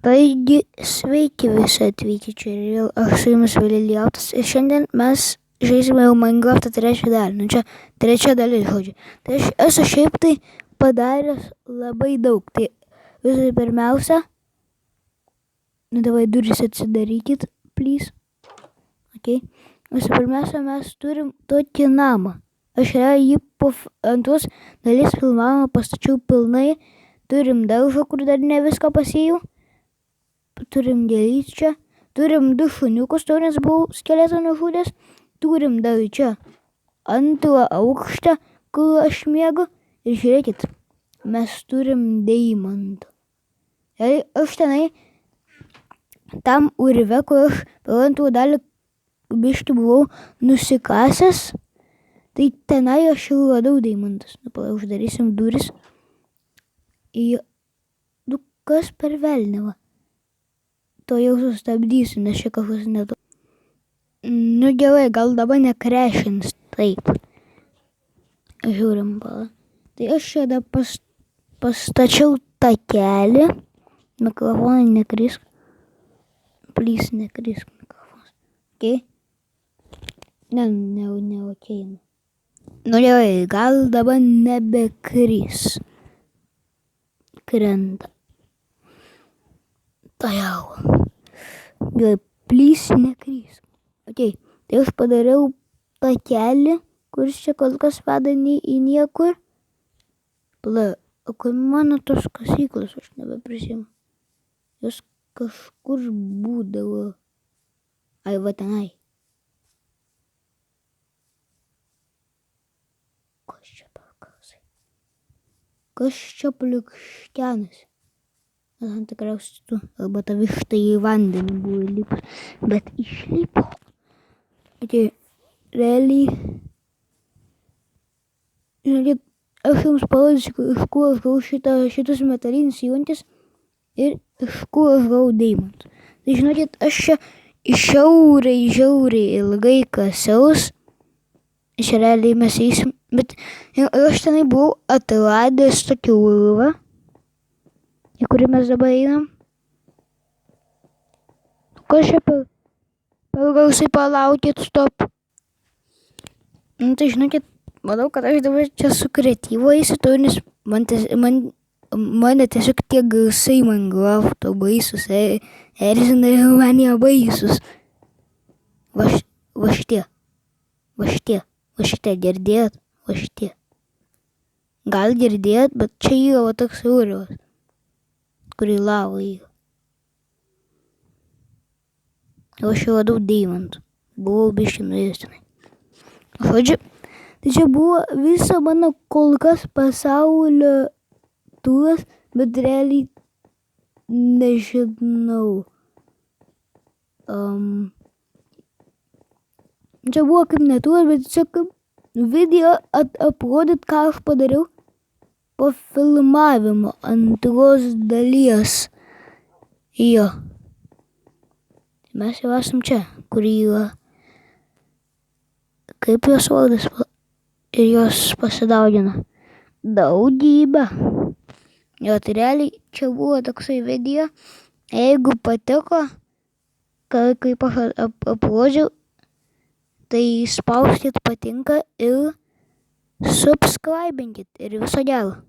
Taigi, sveiki visi atvykę čia ir vėl aš su jumis Vėliautas ir šiandien mes žaisime jau Minecraft'o trečią dalį. Nu čia trečia dalis, žodžiu. Tai aš esu šiaip tai padaręs labai daug. Tai visų pirmiausia, davai duris atsidarykit, please. Okay. Visų pirmiausia, mes turim tokį namą. Aš jį po antros dalis filmavimo pastačiau pilnai. Turim daržą, kur dar ne viską pasėjau. Turim gėlyčią, turim 2 šuniukus, to nes buvau skeletą nužudęs, turim dar čia antrą aukštą, kur aš miegu ir žiūrėkit, mes turim deimantą. Ir aš tenai tam urve, kur aš per antrą dalį biškį buvau nusikasęs, tai tenai aš jau radau deimantus. Dabar uždarysim duris. Kas per velnevą? To jau sustabdysiu, nes čia kažkas netu. Nu gerai, gal dabar nekrešins. Taip. Žiūrim, pala. Tai aš čia dar pastačiau takelį. Mikrofonai nekrisk. Please, nekrisk mikrofonas. Okay? Ne, okay. Nu gerai, gal dabar nebekris. Krenta. Tai jau. Gerai, please nekrisk. Okay. Tai aš padariau takelį, kuris čia kol kas veda į niekur. Pala, o kur mano tos kasyklos, aš nebeprisimu. Jos kažkur būdavo. Ai, va tenai. Kas čia per kasai? Kas čia pliukštenasi? Tikriausiai tu, arba ta višta į vandenį buvo įlipus, bet išlipo. Tai realiai, žinokit, aš jums parodysiu, iš kur aš gavau šitus metalinius įrankius ir iš kur aš gavau deimantus. Tai žinokit, aš čia žiauriai ilgai kasiaus, čia realiai mes eisim, bet aš tenai buvau atradęs tokį urvą, į kurį mes dabar einam. Kas čia per gausai palaukit, stop. Nu tai žinokit, manau, kad aš dabar čia su kreatyvu eisiu, nes mane tiesiog tie garsai Minecraft'o baisus, erzina ir man jie baisus. Va šitie, girdėjot? Va šitie. Gal girdėjot, bet čia yra va toks urvas, kurį lava yra. O aš jau radau deimantų. Buvau biškį nuėjęs tenai. Žodžiu, tai čia buvo viso mano kol kas pasaulio turas, bet realiai nežinau. Čia buvo kaip neturas, bet čia kaip video aprodyt, ką aš padariau po filmavimo antros dalies. Jo. Mes jau esam čia, kur yra kaip jos vardas ir jos pasidaugina. Daugybę. Jo, tai realiai čia buvo toksai video. Jeigu patiko, kaip aš aprodžiau, tai spauskit patinka ir subscribinkit ir viso gero.